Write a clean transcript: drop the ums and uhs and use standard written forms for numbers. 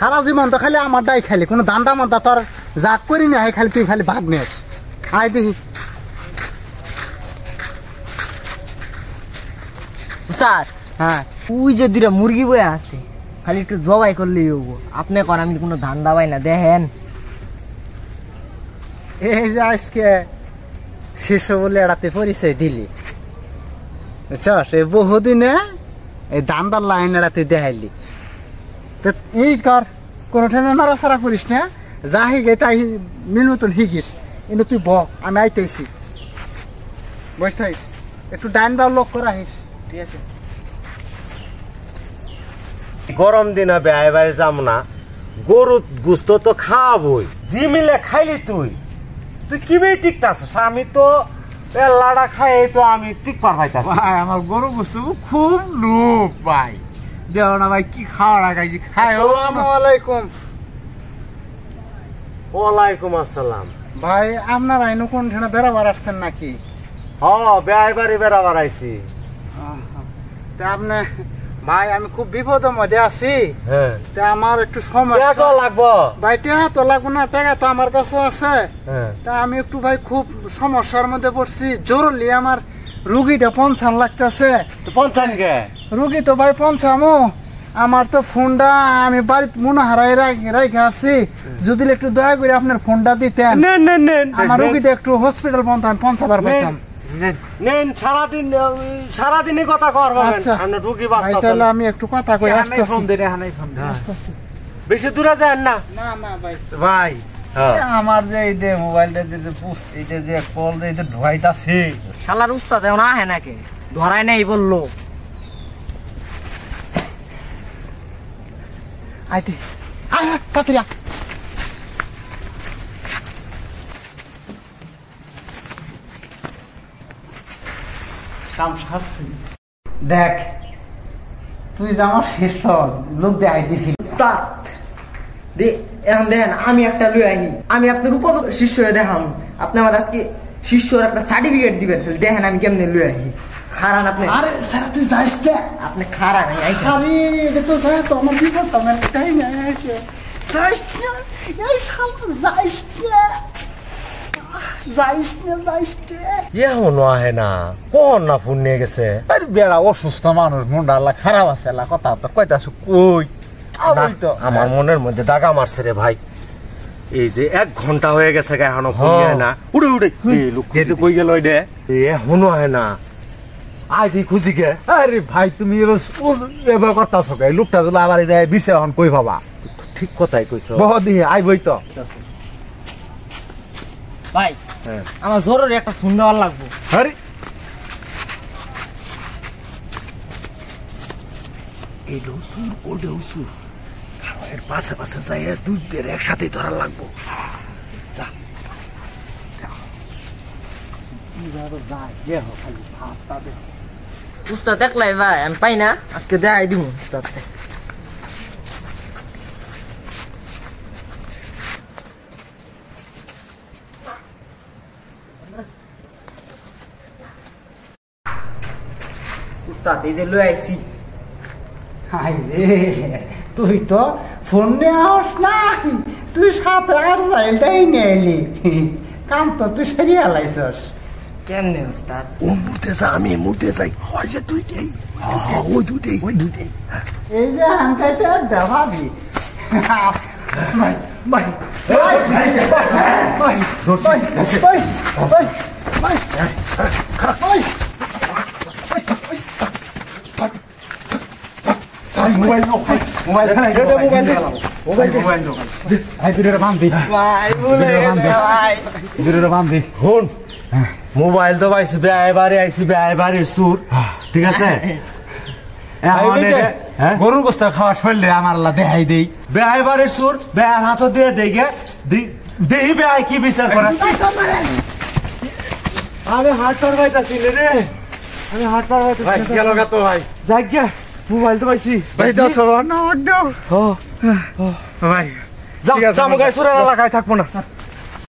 সারা জীবন তো খালি আমার দায় খালি কোনো দান্দা মান্দা তোর যা করি না খালি তুই খালি ভাগ নেস আয় দেখি উস্তাদ হ্যাঁ ওই যে দুইটা মুরগি বয়ে আছে খালি একটু জবাই করলেই হবো আপনি কর আমি কোনো ধান দাবাই না দেখেন এই যে আজকে শিষ্য বলে এড়াতে পরিচয় দিলি বুঝছস এই বহুদিনে এই দান্দার লাইন এড়াতে দেখাইলি তো এই কর কোনো ঠেনে নড়াচড়া করিস না যা হিগে তাই মিল মতন হিগিস কিন্তু তুই আমি আইতেছি বসে থাকিস একটু ডাইন দাও লোক করে আহিস ঠিক আছে গরম দিনে বেড়াই বাড়ি যাম না গরু গুস্ত তো খাওয়াবই জি মিলে খাইলি তুই তুই কিভাবে টিকতাছিস আমি তো লাড়া খাই তো আমি টিক পার পাইতাছি ভাই আমার গরু বস্তু খুব লোভ ভাই দেও না ভাই কি খাওয়া রাখাইছি খাই আসসালামু আলাইকুম ওয়ালাইকুম আসসালাম ভাই আপনার আইনো কোন ঠেনা বেড়াবার আসছেন নাকি হ বেড়াই বাড়ি বেড়াবার আইছি তা আপনি ভাই আমি খুব বিপদের মধ্যে আছি হ্যাঁ তা আমার একটু সমস্যা লাগবো ভাই টাকা তো লাগবে না টাকা তো আমার কাছে আছে হ্যাঁ তা আমি একটু ভাই খুব সমস্যার মধ্যে পড়ছি জরুরি আমার রুগীটা ৫০ লাগতেছে তো পঞ্চান গে রুগী তো ভাই ৫০ আমার তো ফোনটা আমি বাড়ি মনে হারাই রাখে আসছি যদি একটু দয়া করে আপনার ফোনটা দিতেন আমার রুগীটা একটু হসপিটাল পৌঁছাবার পাইতাম নেন সারাদিনই কথা করবেন আমরা রুগী বাঁচতাছি তাহলে আমি একটু কথা কই আসতেছি ফোন দে হানাই ফোন বেশি দূরে যান না না না ভাই ভাই আমার যে এই যে মোবাইলটা যে পোস্ট এইটা যে কল এই যে ঢোয়াইতাছে শালার উস্তাদ এমন আহে নাকি ধরাই নাই বললো আইতে আয় তাড়াতাড়ি কাম সারছি দেখ তুই যে আমার শেষ লোক দেখাই দিছিস উস্তাদ এখন দেখেন আমি একটা লই আহি আমি আপনার উপযুক্ত শিষ্য হয়ে দেখাম আপনি আমার আজকে শিষ্যর একটা সার্টিফিকেট দিবেন দেখেন আমি কেমনে লই আহি খারান আপনি আরে স্যার তুই যাইস কে আপনি খারান আরে এটা তো স্যার তো আমার বিপদ তো আমার তাই না যাইস না এই শালা যাইস না যাইস না এখনো আহে না কোন না ফোন নিয়ে গেছে আরে বেড়া অসুস্থ মানুষ মনটা আল্লাহ খারাপ আছে আল্লাহ কথা তো কইতাছ কই আমার মনের মধ্যে দাগা মারছে রে ভাই এই যে 1 ঘন্টা হয়ে গেছে এখনো ফোন নিয়ে না উড়ে উড়ে লোক কই গেল ওইডে এখনো আহে না আই দি খুঁজি গে আরে ভাই তুমি এবার করতাছ কে লোকটা যদি আবার বিছে এখন কই পাবা ঠিক কথাই কইছ বহুত দিয়ে আইবই তো ভাই আমার জরুরি একটা ফোন দেওয়ার লাগবে আরে এই সুর ওডেও সুর এর পাশে পাশে যাই দুধের একসাথে ধরা লাগবো যা উস্তাদ দেখলাই ভাই আমি পাই না আজকে দেখাই দিব উস্তাদ উস্তাদ এই যে লই আইছি তুই তো ফোন নিয়ে আস না তুই সাথে আর যাইলটাই নিয়ে এলি কাম তো তুই সেরিয়ে আলাইছস কেমনে উস্তাদ ও মুতে যা আমি মুতে যাই হয় যে তুই দেই ওই দুটেই এই যে আঙ্কাইতে দেখাবি ভাই ভাই ভাই ভাই ভাই ভাই ভাই ভাই মোবাইল মোবাইল মোবাইল তো পাইছি বেড়াই আইছি বেড়াই সুর ঠিক আছে গরুর গোস্ত খাওয়া শরীরে আমার আল্লাহ দেখাই দেই বেড়াই সুর বেড়ার হাত দিয়ে দেখে দেহি বেড়াই কি বিচার করে আমি হাট পার পাইতাছি রে আমি হাট পার পাইতাছি গেল তো ভাই যাই গে মোবাইল তো পাইছি ভাই দাও সব না দাও ভাই যাও জামু গায়ে সুরের এলাকায় থাকবো না